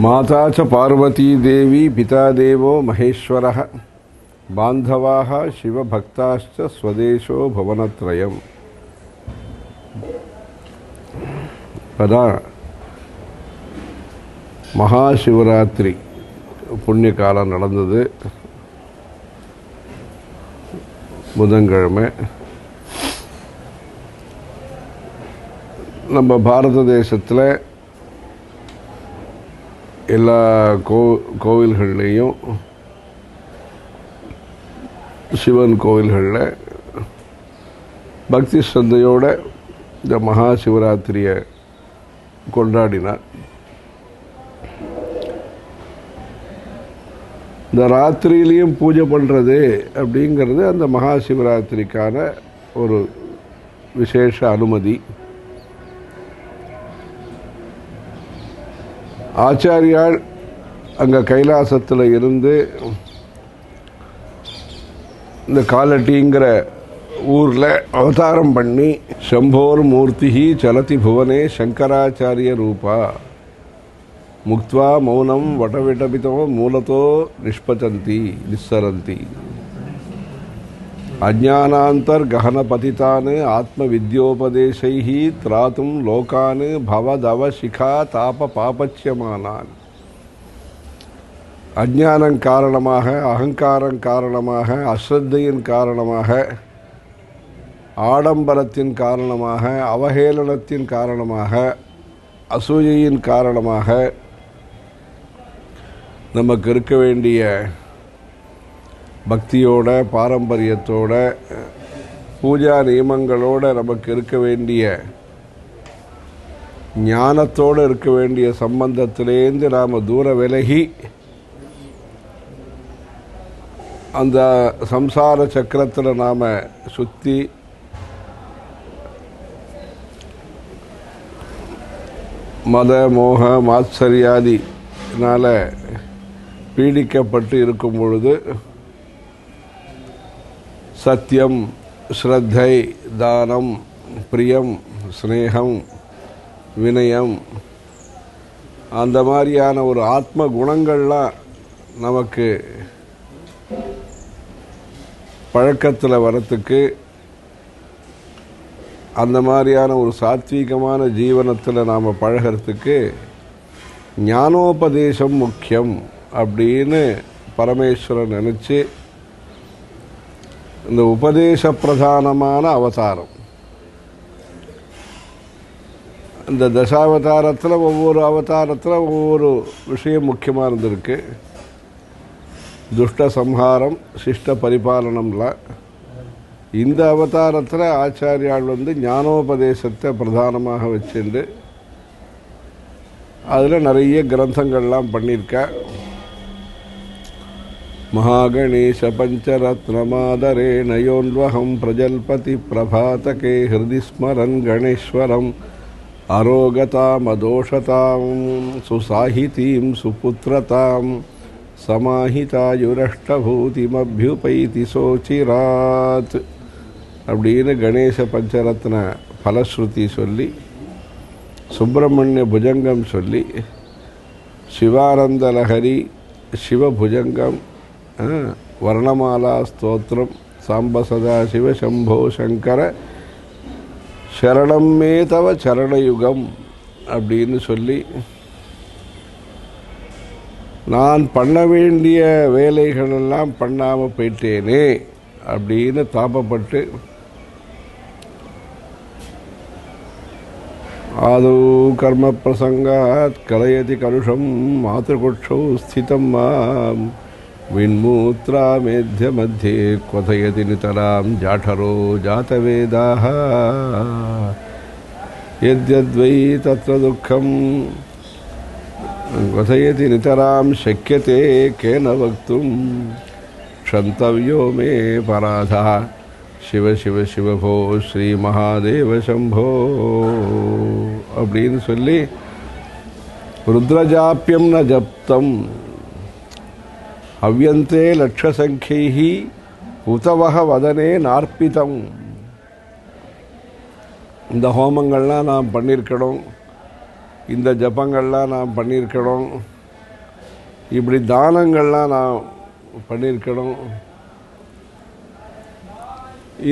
माता च पार्वती देवी पिता देवो महेश्वरः बान्धवाः शिवभक्ताश्च स्वदेशो भवनत्रयम्. மகாசிவராத்திரி புண்ணிய காலம் நடந்தது. புதன்கிழமை நம்ம பாரத தேசத்தில் எல்லா கோவில்கள்லேயும் சிவன் கோவில்களில் பக்தி ஸ்ரத்தையோடு இந்த மகா சிவராத்திரியை கொண்டாடினார். இந்த ராத்திரியிலையும் பூஜை பண்ணுறது அப்படிங்கிறது அந்த மகா சிவராத்திரிக்கான ஒரு விசேஷ அனுமதி. ஆச்சாரியால் அங்கே கைலாசத்தில் இருந்து இந்த காலட்டிங்கிற ஊரில் அவதாரம் பண்ணி சம்போர் மூர்த்தி சலதி புவனே சங்கராச்சாரிய ரூபா முக்த்வா மௌனம் வடவிடபிதோ மூலத்தோ நிஷ்பதந்தி நிஸ்ஸரந்தி அஜ்ஞானாந்தர் கஹனபதிதான் ஆத்மவித்யோபதேசைः திராத்தும் லோகான் பவதவ சிகா தாப பாபச்சியமானான். அஜ்ஞானம் காரணமாக, அகங்காரம் காரணமாக, அஸ்ரத்தையின் காரணமாக, ஆடம்பரத்தின் காரணமாக, அவஹேளனத்தின் காரணமாக, அசூயையின் காரணமாக நமக்கு இருக்க வேண்டிய பக்தியோட, பாரம்பரியத்தோட, பூஜா நியமங்களோட நமக்கு இருக்க வேண்டிய ஞானத்தோடு இருக்க வேண்டிய சம்பந்தத்திலேருந்து நாம் தூர விலகி அந்த சம்சார சக்கரத்தில் நாம் சுற்றி மத மோக மாத்சரியாதினால் பீடிக்கப்பட்டு இருக்கும் பொழுது சத்தியம், ஸ்ரத்தை, தானம், பிரியம், ஸ்னேகம், வினயம், அந்த மாதிரியான ஒரு ஆத்ம குணங்கள்லாம் நமக்கு பழக்கத்தில் வரத்துக்கு, அந்த மாதிரியான ஒரு சாத்வீகமான ஜீவனத்தில் நாம் பழகிறதுக்கு ஞானோபதேசம் முக்கியம் அப்படின்னு பரமேஸ்வரன் நினச்சி இந்த உபதேச பிரதானமான அவதாரம். இந்த தசாவதாரத்தில் ஒவ்வொரு அவதாரத்தில் ஒவ்வொரு விஷயம் முக்கியமாக இருந்திருக்கு. துஷ்ட சம்ஹாரம், சிஷ்ட பரிபாலனம்லாம். இந்த அவதாரத்தில் ஆச்சாரியால் ஞானோபதேசத்தை பிரதானமாக வச்சுண்டு அதில் நிறைய கிரந்தங்கள்லாம் பண்ணியிருக்கா. மகாகணேஷ பஞ்சரத்னமாதரே நயோன்வகம் பிரஜல்பதி பிரபாதகே ஹிருதி ஸ்மரன் கணேஸ்வரம் அரோகதாம் அதோஷதாம் சுசாஹிதீம் சுபுத்திரதாம் சமாஹிதாயுரஷ்டபூதிமபியுபைதி சோச்சிராத் அப்படின்னு கணேச பஞ்சரத்ன பலஸ்ருதி சொல்லி, சுப்பிரமணிய புஜங்கம் சொல்லி, சிவானந்த லஹரி சிவபுஜங்கம், வர்ணமாலா ஸ்தோத்திரம், சாம்ப சதா சிவ சம்போ சங்கர சரணம் மே தவ சரணயுகம் அப்படின்னு சொல்லி, நான் பண்ண வேண்டிய வேலைகளெல்லாம் பண்ணாமல் போயிட்டேனே அப்படின்னு தாபப்பட்டு ஆதௌ கர்ம பிரசங்காத் கலயதி கலுஷம் மாத்ருகுட்சௌ ஸ்திதம் மாம் விண்மூத்ரா மேத்ய மத்தியே க்வதயதி நிதராம் ஜாఠரோ ஜாதவேதாः யத்யத்வை தத்ர துக்கம் க்வதயதி நிதராம் சக்யதே கேன வக்தும் க்ஷந்தவ்யோ மே பராதः சிவ சிவ சிவபோ ஸ்ரீ மகாதேவ சம்போ அப்படின்னு சொல்லி, ருத்ரஜாப்பியம் ந ஜப்தம் அவ்யந்தே லட்சசங்கைஹி உதவக வதனே நார்ப்பிதம். இந்த ஹோமங்கள்லாம் நாம் பண்ணியிருக்கணும், இந்த ஜபங்கள்லாம் நாம் பண்ணியிருக்கணும், இப்படி தானங்கள்லாம் நான் பண்ணியிருக்கணும்.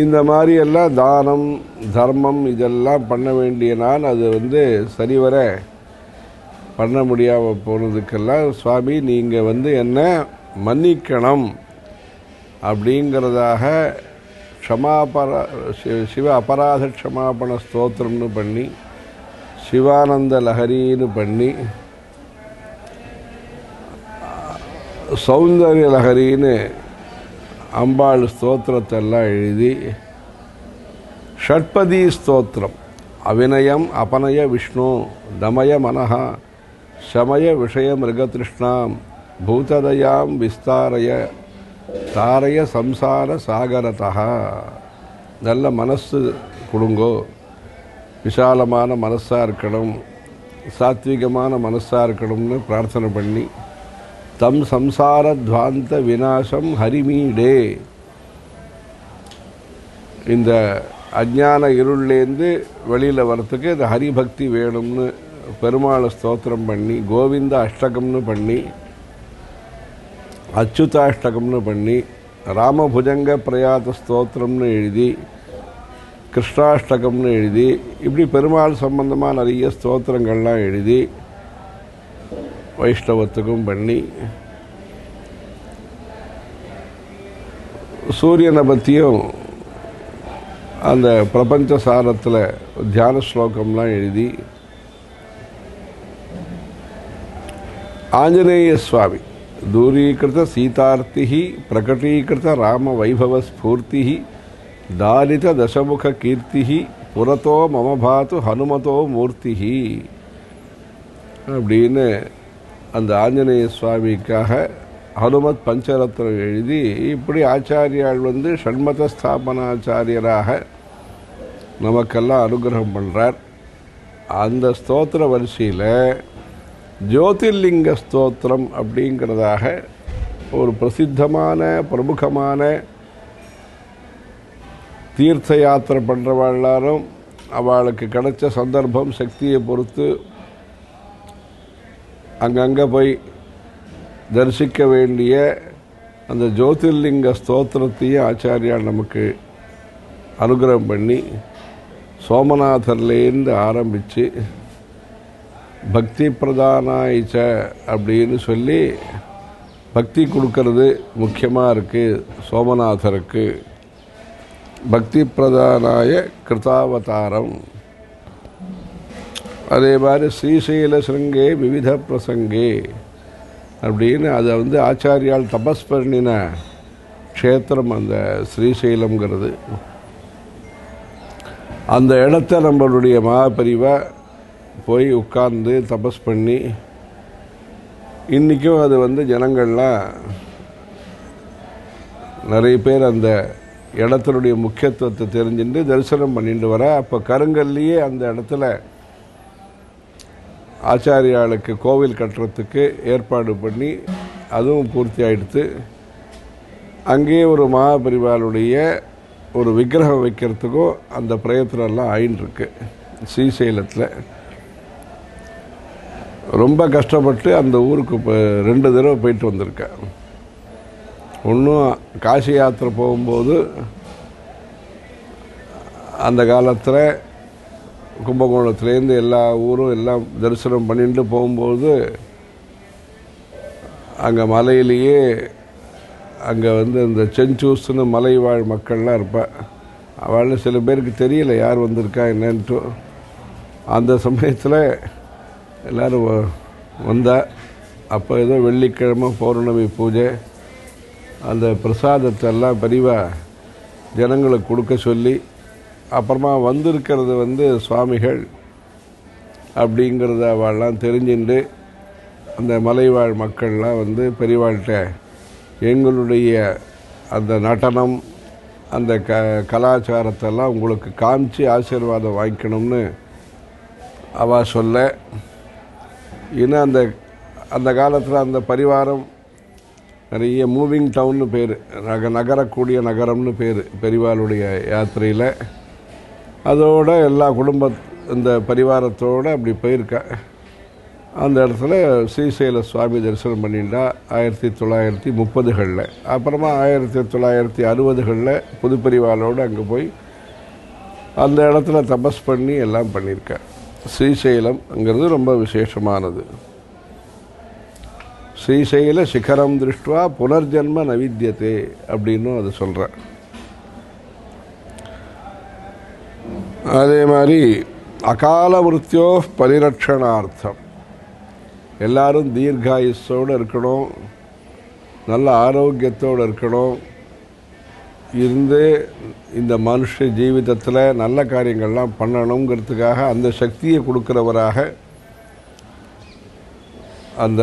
இந்த மாதிரி எல்லாம் தானம் தர்மம் இதெல்லாம் பண்ண வேண்டிய நான் அது சரிவர பண்ண முடியாமல் போனதுக்கெல்லாம் சுவாமி நீங்கள் என்னை மன்னிக்கணும் அப்படிங்கிறதாக சிவ அபராத க்ஷமாபண ஸ்தோத்திரம்னு பண்ணி சிவானந்த லஹரின்னு பண்ணி சௌந்தர்ய லஹரின்னு அம்பாள் ஸ்தோத்திரத்தெல்லாம் எழுதி ஷட்பதி ஸ்தோத்திரம் அவிநயம் அபனய விஷ்ணு தமய மனஹா சமய விஷய மிருகதிருஷ்ணாம் பூததயாம் விஸ்தாரய தாரய சம்சார சாகரதா. நல்ல மனசு கொடுங்கோ, விசாலமான மனசாக இருக்கணும், சாத்விகமான மனசாக இருக்கணும்னு பிரார்த்தனை பண்ணி தம் சம்சார துவாந்த விநாசம் ஹரிமீடே, இந்த அஞ்ஞான இருள்லேருந்து வெளியில் வரத்துக்கு இந்த ஹரிபக்தி வேணும்னு பெருமாளை ஸ்தோத்திரம் பண்ணி கோவிந்த அஷ்டகம்னு பண்ணி அச்சுதாஷ்டகம்னு பண்ணி ராமபுஜங்க பிரயாத ஸ்தோத்திரம்னு எழுதி கிருஷ்ணாஷ்டகம்னு எழுதி இப்படி பெருமாள் சம்பந்தமாக நிறைய ஸ்தோத்திரங்கள்லாம் எழுதி வைஷ்ணவத்துக்கும் பண்ணி சூரியனை பற்றியும் அந்த பிரபஞ்ச சாரத்தில் தியான ஸ்லோகம்லாம் எழுதி ஆஞ்சநேய சுவாமி தூரீகிருத சீதார்த்தி பிரகடீகிருத ராம வைபவ ஸ்பூர்த்தி தாரித தசமுக கீர்த்தி புரத்தோ மமபாத்து ஹனுமதோ மூர்த்தி அப்படின்னு அந்த ஆஞ்சநேய சுவாமிக்காக ஹனுமத் பஞ்சரத்னம் எழுதி இப்படி ஆச்சாரியால் ஷண்மத ஸ்தாபனாச்சாரியராக நமக்கெல்லாம் அனுகிரகம் பண்ணுறார். அந்த ஸ்தோத்திர வரிசையில் ஜோதிர்லிங்க ஸ்தோத்திரம் அப்படிங்கிறதாக ஒரு பிரசித்தமான பிரமுகமான தீர்த்த யாத்திரை பண்ணுறவ எல்லாரும் அவளுக்கு கிடைச்ச சந்தர்ப்பம் சக்தியை பொறுத்து அங்கங்கே போய் தரிசிக்க வேண்டிய அந்த ஜோதிர்லிங்க ஸ்தோத்திரத்தையும் ஆச்சாரியால் நமக்கு அனுகிரகம் பண்ணி சோமநாதர்லேருந்து ஆரம்பித்து பக்தி பிரதானாயிச்ச அப்படின்னு சொல்லி பக்தி கொடுக்கறது முக்கியமாக இருக்குது. சோமநாதருக்கு பக்தி பிரதானாய கிருதாவதாரம். அதே மாதிரி ஸ்ரீசைல சிருங்கே விவித பிரசங்கே அப்படின்னு அதை ஆச்சாரியால் தபஸ் பண்ணின க்ஷேத்திரம் அந்த ஸ்ரீசைலம்ங்கிறது. அந்த இடத்த நம்மளுடைய மகாபரிவா போய் உட்கார்ந்து தபஸ் பண்ணி இன்றைக்கும் அது ஜனங்கள்லாம் நிறைய பேர் அந்த இடத்தினுடைய முக்கியத்துவத்தை தெரிஞ்சுட்டு தரிசனம் பண்ணிட்டு வர. அப்போ கருங்கல்லையே அந்த இடத்துல ஆச்சாரியாளுக்கு கோவில் கட்டுறதுக்கு ஏற்பாடு பண்ணி அதுவும் பூர்த்தி ஆகிடுத்து. அங்கேயே ஒரு மகாபரிவாளுடைய ஒரு விக்கிரகம் வைக்கிறதுக்கும் அந்த பிரயத்தனம்லாம் ஆயின்ட்டுருக்கு. ஸ்ரீசைலத்தில் ரொம்ப கஷ்டப்பட்டு அந்த ஊருக்கு இப்போ 2 தடவை போயிட்டு வந்திருக்கேன். ஒன்றும் காசி யாத்திரை போகும்போது அந்த காலத்தில் கும்பகோணத்துலேருந்து எல்லா ஊரும் எல்லாம் தரிசனம் பண்ணிட்டு போகும்போது அங்கே மலையிலேயே அங்கே இந்த செஞ்சூஸ்ன்னு மலை வாழ் மக்கள்லாம் இருப்பேன். அவள் சில பேருக்கு தெரியல யார் வந்திருக்கா என்னன்ட்டு. அந்த சமயத்தில் எல்லோரும் வந்தா. அப்போ ஏதோ வெள்ளிக்கிழமை பௌர்ணமி பூஜை, அந்த பிரசாதத்தெல்லாம் பரிவாக ஜனங்களுக்கு கொடுக்க சொல்லி அப்புறமா வந்திருக்கிறது சுவாமிகள் அப்படிங்கிறத அவள்லாம் தெரிஞ்சுட்டு அந்த மலைவாழ் மக்கள்லாம் பெரியவாழ்கிட்ட எங்களுடைய அந்த நடனம் அந்த கலாச்சாரத்தெல்லாம் உங்களுக்கு காமிச்சு ஆசீர்வாதம் வாங்கிக்கணும்னு அவள் சொல்ல. இன்னும் அந்த காலத்தில் அந்த பரிவாரம் நிறைய மூவிங் டவுன்னு பேர், நகரக்கூடிய நகரம்னு பேர் பெரியவாளுடைய யாத்திரையில். அதோடு எல்லா இந்த பரிவாரத்தோடு அப்படி போயிருக்கா. அந்த இடத்துல ஸ்ரீசைல சுவாமி தரிசனம் பண்ணிட்டா 1930களில். அப்புறமா 1960களில் புதுப்பரிவாளோடு அங்கே போய் அந்த இடத்துல தபஸ் பண்ணி எல்லாம் பண்ணியிருக்கார். ஸ்ரீசைலம்ங்கிறது ரொம்ப விசேஷமானது. ஸ்ரீசைல சிகரம் திருஷ்டுவா புனர்ஜன்ம நவித்தியதே அப்படின்னு அது சொல்கிறார். அதே மாதிரி அகால மிருத்யோ பரிரட்சணார்த்தம் எல்லாரும் தீர்காயுஸோடு இருக்கணும், நல்ல ஆரோக்கியத்தோடு இருக்கணும், இருந்து இந்த மனுஷ ஜீவிதத்தில் நல்ல காரியங்கள்லாம் பண்ணணுங்கிறதுக்காக அந்த சக்தியை கொடுக்குறவராக அந்த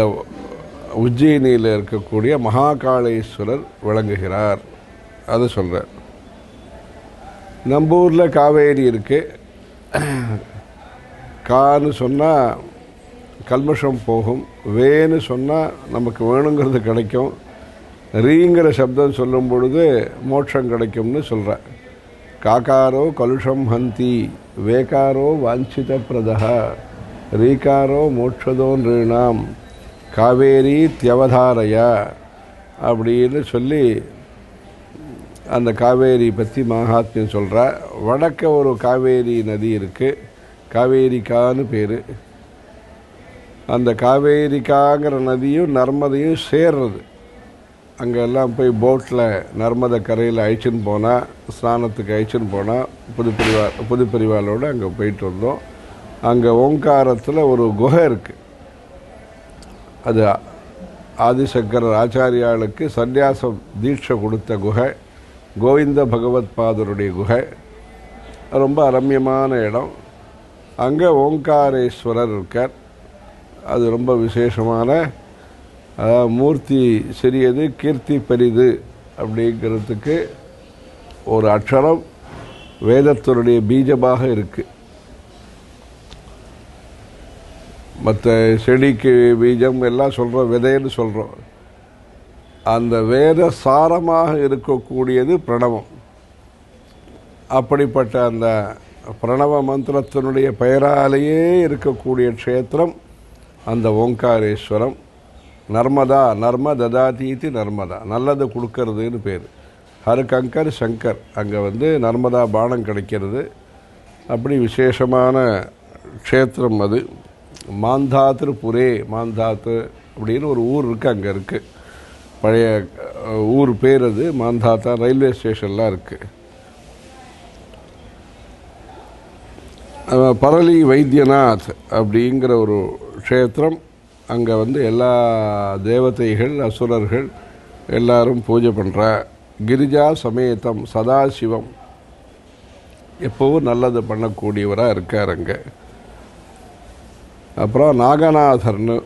உஜ்ஜயினியில் இருக்கக்கூடிய மகாகாளேஸ்வரர் விளங்குகிறார். அது சொல்கிறார். நம்ம ஊரில் காவேரி இருக்குது. கான்னு சொன்னால் கல்மஷம் போகும், வேன்னு சொன்னால் நமக்கு வேணுங்கிறது கிடைக்கும், ரீங்கிற சப்தம் சொல்லும் பொழுது மோட்சம் கிடைக்கும்னு சொல்கிறார். காக்காரோ கலுஷம் ஹந்தி வேகாரோ வாஞ்சித பிரதா ரீகாரோ மோட்சதோ நிருணாம் காவேரி தியவதாரையா அப்படின்னு சொல்லி அந்த காவேரி பற்றி மகாத்மியம் சொல்கிறார். வடக்க ஒரு காவேரி நதி இருக்குது, காவேரிக்கான்னு பேர். அந்த காவேரிக்காங்கிற நதியும் நர்மதையும் சேர்றது. அங்கெல்லாம் போய் போட்டில் நர்மதை கரையில் அழைச்சின்னு போனால், ஸ்நானத்துக்கு அழைச்சின்னு போனால் புதுப்பரிவாளோடு அங்கே போயிட்டு வந்தோம். அங்கே ஓங்காரத்தில் ஒரு குகை இருக்குது. அது ஆதிசங்கரர் ஆச்சாரியாளுக்கு சந்நியாசம் தீட்சை கொடுத்த குகை, கோவிந்த பகவத் பாதருடைய குகை. ரொம்ப ரம்யமான இடம். அங்கே ஓங்காரேஸ்வரர் இருக்கார். அது ரொம்ப விசேஷமான மூர்த்தி சிறியது, கீர்த்தி பெரிது அப்படிங்கிறதுக்கு ஒரு அக்ஷரம் வேதத்தினுடைய பீஜமாக இருக்குது. மற்ற செடிக்கு பீஜம் எல்லாம் சொல்கிறோம், விதைன்னு சொல்கிறோம். அந்த வேத சாரமாக இருக்கக்கூடியது பிரணவம். அப்படிப்பட்ட அந்த பிரணவ மந்திரத்தினுடைய பெயராலேயே இருக்கக்கூடிய க்ஷேத்திரம் அந்த ஓங்காரேஸ்வரம். நர்மதா, நர்ம ததாதீதி நர்மதா, நல்லது கொடுக்கறதுன்னு பேர். ஹருகங்கர் சங்கர், அங்கே நர்மதா பானம் கிடைக்கிறது. அப்படி விசேஷமான க்ஷேத்திரம் அது. மாந்தாத்து புரே, மாந்தாத்து அப்படின்னு ஒரு ஊர் இருக்குது, அங்கே இருக்குது. பழைய ஊர் பேர் அது. மாந்தாத்தா ரயில்வே ஸ்டேஷன்லாம் இருக்குது. பரளி வைத்தியநாத் அப்படிங்கிற ஒரு க்ஷேத்திரம். அங்கே எல்லா தேவதைகள் அசுரர்கள் எல்லாரும் பூஜை பண்ணுற கிரிஜா சமேதம் சதாசிவம் எப்போவும் நல்லது பண்ணக்கூடியவராக இருக்கார் அங்கே. அப்புறம் நாகநாதர்னு,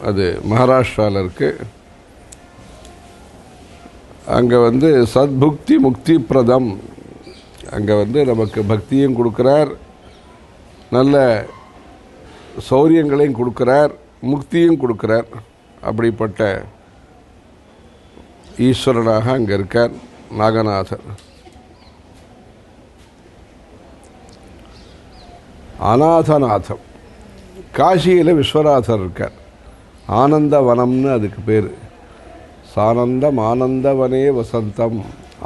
அது மகாராஷ்டிராவில் இருக்குது. அங்கே சத்புக்தி முக்தி பிரதம். அங்கே நமக்கு பக்தியும் கொடுக்குறார், நல்ல சௌரியங்களையும் கொடுக்குறார், முக்தியும் கொடுக்குறார். அப்படிப்பட்ட ஈஸ்வரனாக அங்கே இருக்கார் நாகநாதர். அநாதநாதம், காசியில் விஸ்வநாதர் இருக்கார். ஆனந்த வனம்னு அதுக்கு பேர். சானந்தம் ஆனந்தவனே வசந்தம்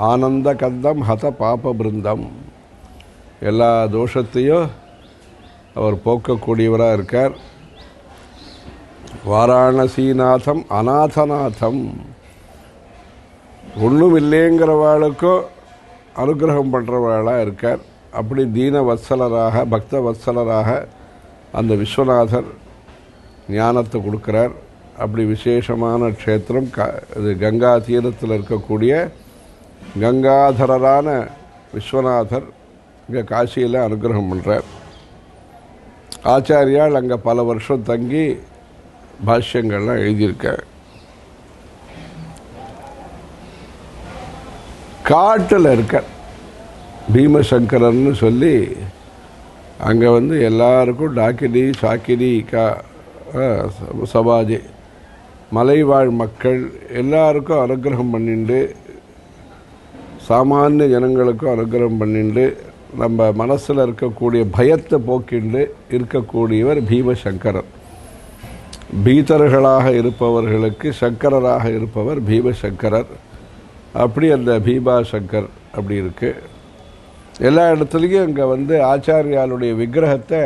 ஆனந்த கந்தம் ஹத பாப பிருந்தம். எல்லா தோஷத்தையும் அவர் போக்கக்கூடியவராக இருக்கார். வாராணசீநாதம் அநாதநாதம், ஒன்றும் இல்லைங்கிறவாளுக்கும் அனுகிரகம் பண்ணுறவாளாக இருக்கார். அப்படி தீன வத்சலராக பக்த வத்சலராக அந்த விஸ்வநாதர் ஞானத்தை கொடுக்குறார். அப்படி விசேஷமான க்ஷேத்திரம் இது கங்கா தீரத்தில் இருக்கக்கூடிய கங்காதரரான விஸ்வநாதர் இங்கே காசியில் அனுகிரகம் பண்ணுறார். ஆச்சாரியால் அங்கே பல வருஷம் தங்கி பாஷ்யங்கள்லாம் எழுதியிருக்கார். காட்டில் இருக்கார் பீமசங்கரன்னு சொல்லி. அங்கே எல்லாருக்கும் டாக்கினி சாக்கினி சபாஜி மலைவாழ் மக்கள் எல்லாருக்கும் அனுகிரகம் பண்ணிண்டு, சாமானிய ஜனங்களுக்கும் அனுகிரகம் பண்ணிண்டு, நம்ம மனசில் இருக்கக்கூடிய பயத்தை போக்கிண்டு இருக்கக்கூடியவர் பீமசங்கரர். பீதர்களாக இருப்பவர்களுக்கு சங்கரராக இருப்பவர் பீமசங்கரர். அப்படி அந்த பீமா சங்கர் அப்படி இருக்குது. எல்லா இடத்துலையும் இங்கே ஆச்சாரியாளுடைய விக்கிரகத்தை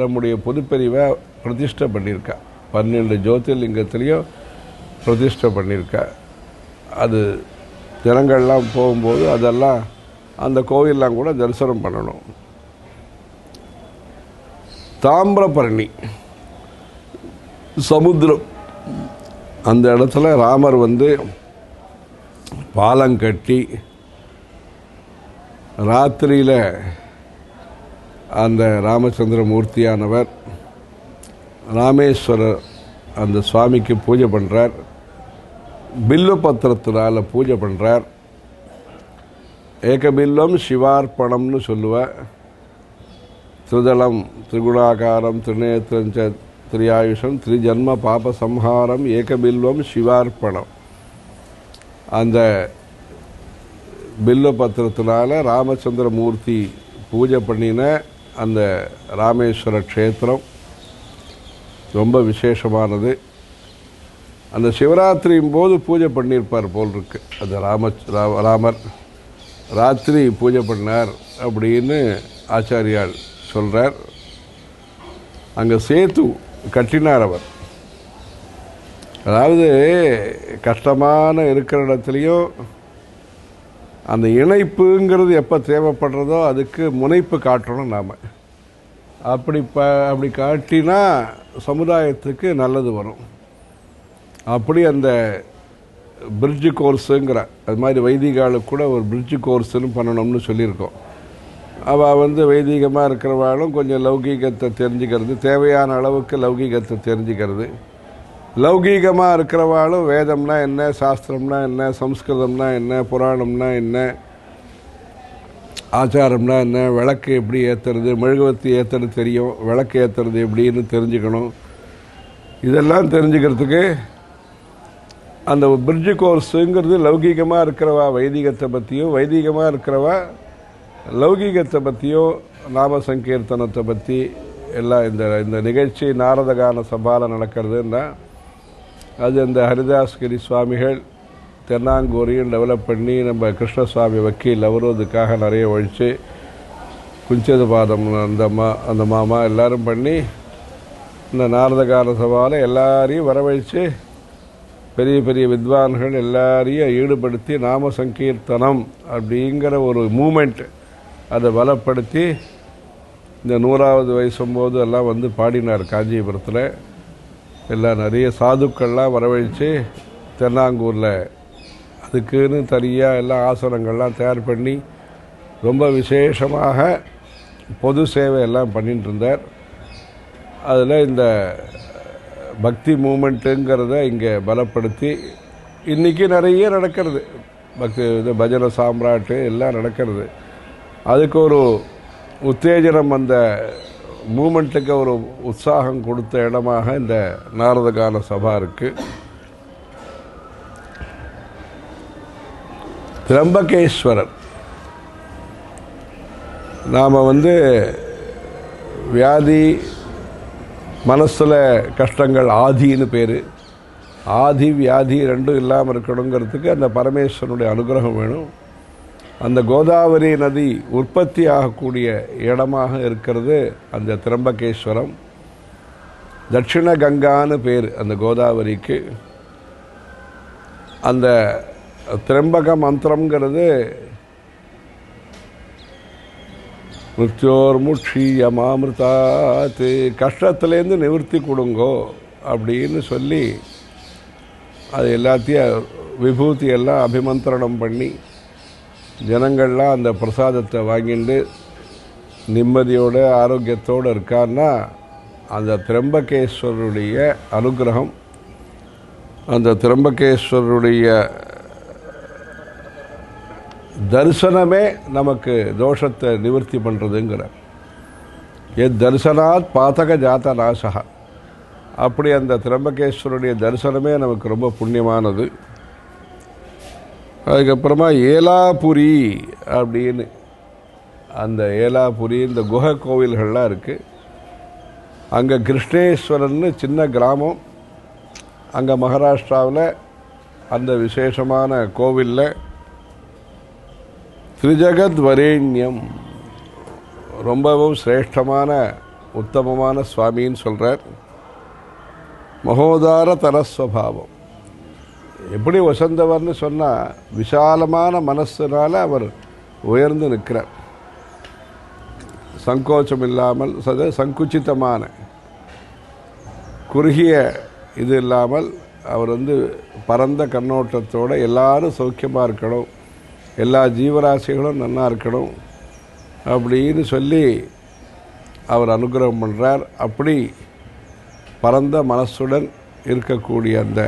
நம்முடைய பொதுப்பிரிவை பிரதிஷ்டை பண்ணியிருக்கா. 12 ஜோதிர்லிங்கத்திலையும் பிரதிஷ்டை பண்ணியிருக்கா. அது ஜனங்கள்லாம் போகும்போது அதெல்லாம் அந்த கோவிலெலாம் கூட தரிசனம் பண்ணணும். தாமிரபரணி சமுத்திரம், அந்த இடத்துல ராமர் பாலங்கட்டி ராத்திரியில் அந்த ராமச்சந்திர மூர்த்தியானவர் ராமேஸ்வரர் அந்த சுவாமிக்கு பூஜை பண்ணுறார். பில்லு பத்திரத்தினால் பூஜை பண்ணுறார். ஏகபில்லம் சிவார்ப்பணம்னு சொல்லுவார். திரிதளம் திரிகுணாகாரம் திரிநேத்திரஞ்ச திரியாயுஷம் திரிஜன்ம பாப சம்ஹாரம் ஏகபில்வம் சிவார்ப்பணம். அந்த பில்வ பத்திரத்தினால் ராமச்சந்திர மூர்த்தி பூஜை பண்ணின அந்த ராமேஸ்வர க்ஷேத்திரம் ரொம்ப விசேஷமானது. அந்த சிவராத்திரியும் போது பூஜை பண்ணியிருப்பார் போல் இருக்கு. அந்த ராமர் ராத்திரி பூஜை பண்ணார் அப்படின்னு ஆச்சாரியால் சொல்கிறார். அங்கே சேத்து கட்டினார் அவர். அதாவது கஷ்டமான இருக்கிற இடத்துலையும் அந்த இணைப்புங்கிறது எப்போ தேவைப்படுறதோ அதுக்கு முனைப்பு காட்டணும் நாம். அப்படி காட்டினா சமுதாயத்துக்கு நல்லது வரும். அப்படி அந்த பிரிட்ஜு கோர்ஸுங்கிற அது மாதிரி வைதிகாலுக்கு கூட ஒரு பிரிட்ஜு கோர்ஸுன்னு பண்ணணும்னு சொல்லியிருக்கோம். அவள் வைதிகமாக இருக்கிறவாளும் கொஞ்சம் லௌகீகத்தை தெரிஞ்சுக்கிறது, தேவையான அளவுக்கு லௌகீகத்தை தெரிஞ்சுக்கிறது. லௌகீகமாக இருக்கிறவாளும் வேதம்னா என்ன, சாஸ்திரம்னா என்ன, சம்ஸ்கிருதம்னா என்ன, புராணம்னா என்ன, ஆச்சாரம்னா என்ன, விளக்கு எப்படி ஏற்றுறது, மெழுகுவத்தி ஏற்றுறது தெரியும், விளக்கு ஏற்றுறது எப்படின்னு தெரிஞ்சுக்கணும். இதெல்லாம் தெரிஞ்சுக்கிறதுக்கு அந்த பிரிட்ஜு கோர்ஸுங்கிறது லௌகீகமாக இருக்கிறவா வைதிகத்தை பற்றியும், வைதிகமாக இருக்கிறவா லௌகீகத்தை பற்றியும், நாம சங்கீர்த்தனத்தை பற்றி எல்லாம் இந்த நிகழ்ச்சி நாரதகான சபாவில் நடக்கிறதுன்னா அது அந்த ஹரிதாஸ்கிரி சுவாமிகள் தென்னாங்கூரையும் டெவலப் பண்ணி நம்ம கிருஷ்ணசுவாமி வக்கீல் அவரோதுக்காக நிறைய ஒழித்து குஞ்சது பாதம் அந்த மாமா எல்லோரும் பண்ணி இந்த நாரதகான சபாவில் எல்லாரையும் வரவழைச்சு பெரிய பெரிய வித்வான்கள் எல்லாரையும் ஈடுபடுத்தி நாம சங்கீர்த்தனம் அப்படிங்கிற ஒரு மூமெண்ட் அதை பலப்படுத்தி இந்த 100வது வயசும்போது எல்லாம் பாடினார் காஞ்சிபுரத்தில். எல்லாம் நிறைய சாதுக்கள்லாம் வரவழைச்சு தென்னாங்கூரில் அதுக்குன்னு தனியாக எல்லாம் ஆசனங்கள்லாம் தயார் பண்ணி ரொம்ப விசேஷமாக பொது சேவை எல்லாம் பண்ணிட்டு இருந்தார். அதில் இந்த பக்தி மூமெண்ட்டுங்கிறத இங்கே பலப்படுத்தி இன்றைக்கி நிறைய நடக்கிறது. பக்தி இது பஜனை சாம்ராட்டு எல்லாம் நடக்கிறது. அதுக்கு ஒரு உத்தேஜனம், அந்த மூமெண்ட்டுக்கு ஒரு உற்சாகம் கொடுத்த இடமாக இந்த நாரதகான சபா இருக்குது. திரம்பகேஸ்வரர் நாம் வியாதி மனசில் கஷ்டங்கள் ஆதின்னு பேர். ஆதி வியாதி ரெண்டும் இல்லாமல் இருக்கணுங்கிறதுக்கு அந்த பரமேஸ்வரனுடைய அனுகிரகம் வேணும். அந்த கோதாவரி நதி உற்பத்தி ஆகக்கூடிய இடமாக இருக்கிறது அந்த திரம்பகேஸ்வரம். தட்சிண கங்கான்னு பேர் அந்த கோதாவரிக்கு. அந்த திரம்பக மந்திரங்கிறது மிருத்யோர்முட்சியமாமிருதாத்து, கஷ்டத்துலேருந்து நிவர்த்தி கொடுங்கோ அப்படின்னு சொல்லி அது எல்லாத்தையும் விபூதியெல்லாம் அபிமந்திரணம் பண்ணி ஜனங்கள்லாம் அந்த பிரசாதத்தை வாங்கிட்டு நிம்மதியோடு ஆரோக்கியத்தோடு இருக்கான்னா அந்த திரம்பகேஸ்வரருடைய அனுகிரகம், அந்த திரம்பகேஸ்வரருடைய தரிசனமே நமக்கு தோஷத்தை நிவர்த்தி பண்ணுறதுங்கிற தரிசனாத் பாதக ஜாத நாசகா. அப்படி அந்த திரம்பகேஸ்வரருடைய தரிசனமே நமக்கு ரொம்ப புண்ணியமானது. அதுக்கப்புறமா ஏலாபுரி அப்படின்னு அந்த ஏலாபுரி இந்த குகை கோவில்கள்லாம் இருக்குது. அங்கே கிருஷ்ணேஸ்வரன்னு சின்ன கிராமம், அங்கே மகாராஷ்டிராவில் அந்த விசேஷமான கோவிலில் திரிஜகத் வரேண்யம் ரொம்பவும் சிரேஷ்டமான உத்தமமான சுவாமின்னு சொல்கிறார். மகோதார தரஸ்வபாவம். எப்படி வசந்தவர்னு சொன்னால் விசாலமான மனசினால் அவர் உயர்ந்து நிற்கிறார். சங்கோச்சம் இல்லாமல் சங்குச்சிதமான குறுகிய இது இல்லாமல் அவர் பரந்த கண்ணோட்டத்தோடு எல்லாரும் சௌக்கியமாக இருக்கணும், எல்லா ஜீவராசிகளும் நன்னா இருக்கணும் அப்படின்னு சொல்லி அவர் அனுகிரகம் பண்ணுறார். அப்படி பரந்த மனசுடன் இருக்கக்கூடிய அந்த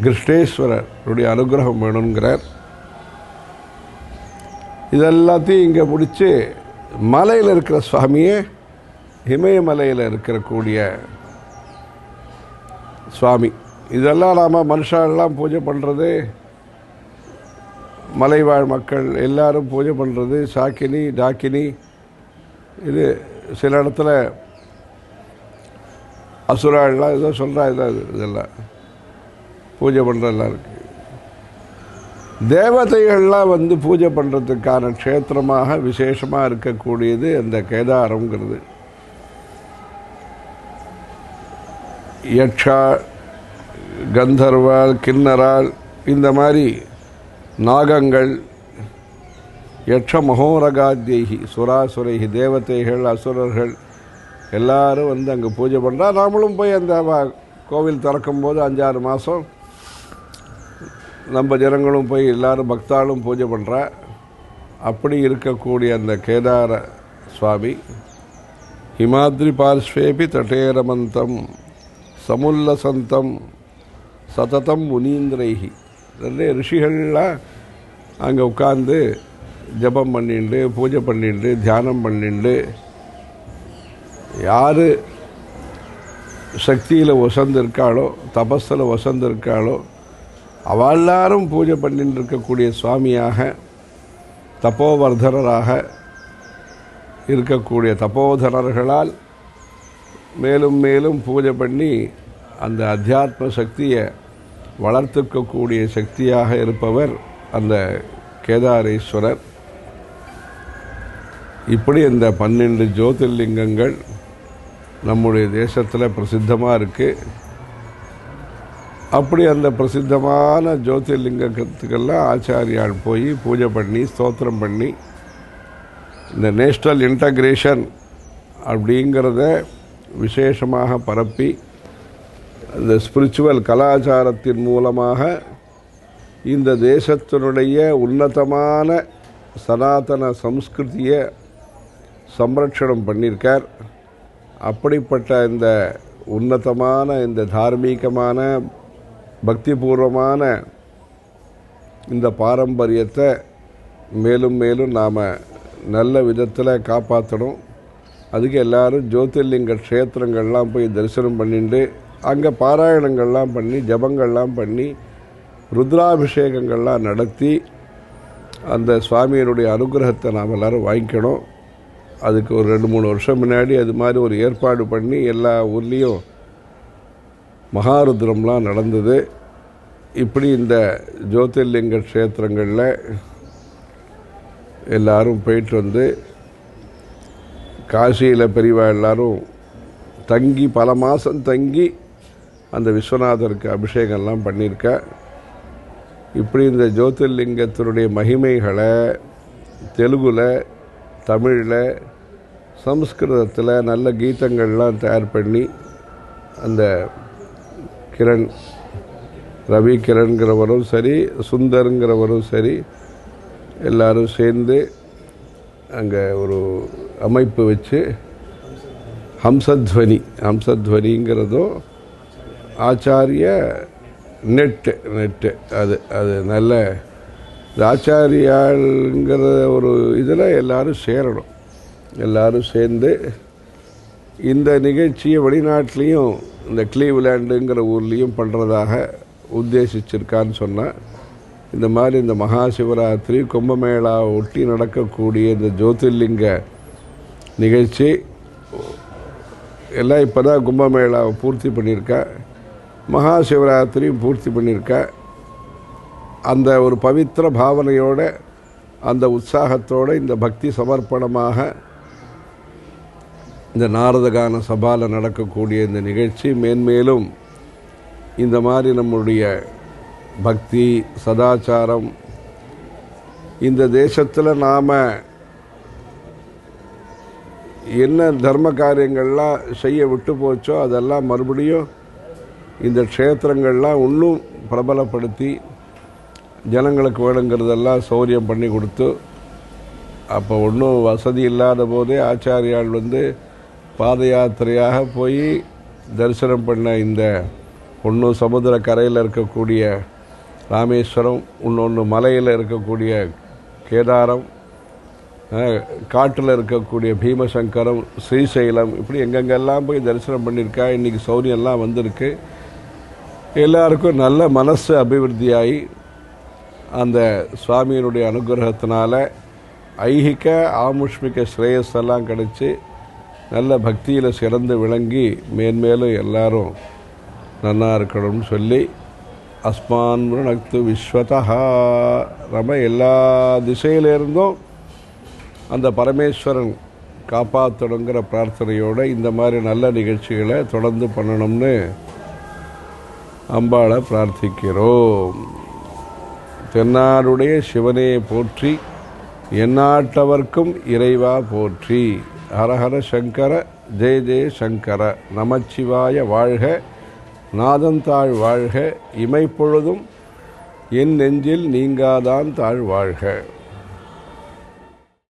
கிருஷ்ணேஸ்வரருடைய அனுகிரகம் வேணுங்கிறார். இதெல்லாத்தையும் இங்கே முடித்து மலையில் இருக்கிற சுவாமியே இமயமலையில் இருக்கக்கூடிய சுவாமி. இதெல்லாம் நாம் மனுஷாலெல்லாம் பூஜை பண்ணுறது, மலைவாழ் மக்கள் எல்லாரும் பூஜை பண்ணுறது சாக்கினி டாக்கினி. இது சில இடத்துல அசுராலாம் ஏதோ சொல்கிறா இதெல்லாம் பூஜை பண்ணுறதெல்லாம் இருக்குது. தேவதைகள்லாம் பூஜை பண்ணுறதுக்கான க்ஷேத்திரமாக விசேஷமாக இருக்கக்கூடியது அந்த கேதாரங்கிறது. யக்ஷா கந்தர்வால் கிண்ணறால் இந்த மாதிரி நாகங்கள் யக்ஷ மகோரகாத்யி சுராசுரைகி தேவதைகள் அசுரர்கள் எல்லாரும் அங்கே பூஜை பண்ணுறா. நாமளும் போய் அந்த கோவில் திறக்கும்போது 5-6 மாதம் நம்ம ஜனங்களும் போய் எல்லாரும் பக்தாலும் பூஜை பண்ணுறா. அப்படி இருக்கக்கூடிய அந்த கேதார சுவாமி ஹிமாத்ரி பார்ஸ்வேபி தட்டேரமந்தம் சமுல்லசந்தம் சததம் முனீந்திரைகி. நிறைய ரிஷிகள்லாம் அங்கே உட்கார்ந்து ஜபம் பண்ணிண்டு பூஜை பண்ணிண்டு தியானம் பண்ணிண்டு யார் சக்தியில் வசந்திருக்காளோ தபஸில் வசந்திருக்காளோ அவள் எல்லாரும் பூஜை பண்ணிட்டு இருக்கக்கூடிய சுவாமியாக தப்போவர்தனராக இருக்கக்கூடிய தப்போதனர்களால் மேலும் மேலும் பூஜை பண்ணி அந்த அத்தியாத்ம சக்தியை வளர்த்துக்கக்கூடிய சக்தியாக இருப்பவர் அந்த கேதாரேஸ்வரர். இப்படி இந்த 12 ஜோதிர்லிங்கங்கள் நம்முடைய தேசத்தில் பிரசித்தமாக இருக்குது. அப்படி அந்த பிரசித்தமான ஜோதிர்லிங்கத்துக்கெல்லாம் ஆச்சாரியால் போய் பூஜை பண்ணி ஸ்தோத்திரம் பண்ணி இந்த நேஷ்னல் இன்டகிரேஷன் அப்படிங்கிறத விசேஷமாக பரப்பி அந்த ஸ்பிரிச்சுவல் கலாச்சாரத்தின் மூலமாக இந்த தேசத்தினுடைய உன்னதமான சனாதன சம்ஸ்கிருதியை சம்ரட்சணம் பண்ணியிருக்கார். அப்படிப்பட்ட இந்த உன்னதமான இந்த தார்மீகமான பக்திபூர்வமான இந்த பாரம்பரியத்தை மேலும் மேலும் நாம் நல்ல விதத்தில் காப்பாற்றணும். அதுக்கு எல்லோரும் ஜோதிர்லிங்க க்ஷேத்திரங்கள்லாம் போய் தரிசனம் பண்ணிட்டு அங்கே பாராயணங்கள்லாம் பண்ணி ஜபங்கள்லாம் பண்ணி ருத்ராபிஷேகங்கள்லாம் நடத்தி அந்த சுவாமியினுடைய அனுகிரகத்தை நாம் எல்லோரும் வாங்கிக்கணும். அதுக்கு ஒரு 2-3 வருஷம் முன்னாடி அது மாதிரி ஒரு ஏற்பாடு பண்ணி எல்லா ஊர்லேயும் மகாருத்ரம்லாம் நடந்தது. இப்படி இந்த ஜோதிர்லிங்க க்ஷேத்திரங்களில் எல்லோரும் போயிட்டு காசியில் பெரியவா எல்லோரும் தங்கி பல மாதம் தங்கி அந்த விஸ்வநாதருக்கு அபிஷேகம்லாம் பண்ணியிருக்கா. இப்படி இந்த ஜோதிர்லிங்கத்தினுடைய மகிமைகளை தெலுங்குல தமிழில் சம்ஸ்கிருதத்தில் நல்ல கீதங்கள்லாம் தயார் பண்ணி அந்த கிரண் ரவி கிரண்கிறவரும் சரி சுந்தருங்கிறவரும் சரி எல்லோரும் சேர்ந்து அங்கே ஒரு அமைப்பு வச்சு ஹம்சத்வனிங்கிறதும் ஆச்சாரிய நெட்டு அது நல்ல ஆச்சாரியாளுங்கிற ஒரு இதில் எல்லோரும் சேரணும். எல்லோரும் சேர்ந்து இந்த நிகழ்ச்சியை வெளிநாட்டிலையும் இந்த கிளீவ்லேண்டுங்கிற ஊர்லேயும் பண்ணுறதாக உத்தேசிச்சிருக்கான்னு சொன்னால் இந்த மாதிரி இந்த மகா சிவராத்திரி கும்பமேளா ஒட்டி நடக்கக்கூடிய இந்த ஜோதிர்லிங்க நிகழ்ச்சி எல்லாம் இப்போ தான் கும்பமேளாவை பூர்த்தி பண்ணியிருக்கா. மகா சிவராத்திரியும் பூர்த்தி பண்ணியிருக்க. அந்த ஒரு பவித்திர பாவனையோட, அந்த உற்சாகத்தோடு இந்த பக்தி சமர்ப்பணமாக இந்த நாரதகான சபாவில் நடக்கக்கூடிய இந்த நிகழ்ச்சி மேன்மேலும் இந்த மாதிரி நம்முடைய பக்தி சதாச்சாரம் இந்த தேசத்தில் நாம் என்ன தர்ம காரியங்கள்லாம் செய்ய விட்டு போச்சோ அதெல்லாம் மறுபடியும் இந்த க்ஷேத்திரங்கள்லாம் இன்னும் பிரபலப்படுத்தி ஜனங்களுக்கு வேணுங்கிறதெல்லாம் சௌரியம் பண்ணி கொடுத்து, அப்போ ஒன்றும் வசதி இல்லாத போதே ஆச்சாரியால் பாத யாத்திரையாக போய் தரிசனம் பண்ண இந்த ஒன்று சமுத்திர கரையில் இருக்கக்கூடிய ராமேஸ்வரம், இன்னொன்று மலையில் இருக்கக்கூடிய கேதாரம், காட்டில் இருக்கக்கூடிய பீமசங்கரம், ஸ்ரீசைலம், இப்படி எங்கெங்கெல்லாம் போய் தரிசனம் பண்ணியிருக்கா. இன்றைக்கி சௌரியெல்லாம் வந்திருக்கு. எல்லாருக்கும் நல்ல மனசு அபிவிருத்தியாகி அந்த சுவாமியினுடைய அனுகிரகத்தினால ஐகிக ஆமுஷ்மிக ஸ்ரேயஸெல்லாம் கிடச்சி நல்ல பக்தியில் சிறந்து விளங்கி மேன்மேலும் எல்லாரும் நன்னா இருக்கணும்னு சொல்லி அஸ்மான் நக்து விஸ்வதா நம்ம எல்லா திசையிலிருந்தும் அந்த பரமேஸ்வரன் காப்பாற்றணுங்கிற பிரார்த்தனையோடு இந்த மாதிரி நல்ல நிகழ்ச்சிகளை தொடர்ந்து பண்ணணும்னு அம்பாளை பிரார்த்திக்கிறோம். தென்னாடுடைய சிவனே போற்றி, எந்நாட்டவர்க்கும் இறைவா போற்றி. ஹரஹர சங்கர ஜெய ஜெய சங்கர. நமச்சிவாய வாழ்க, நாதந்தாழ் வாழ்க, இமைப்பொழுதும் என் நெஞ்சில் நீங்காதான் தாழ் வாழ்க.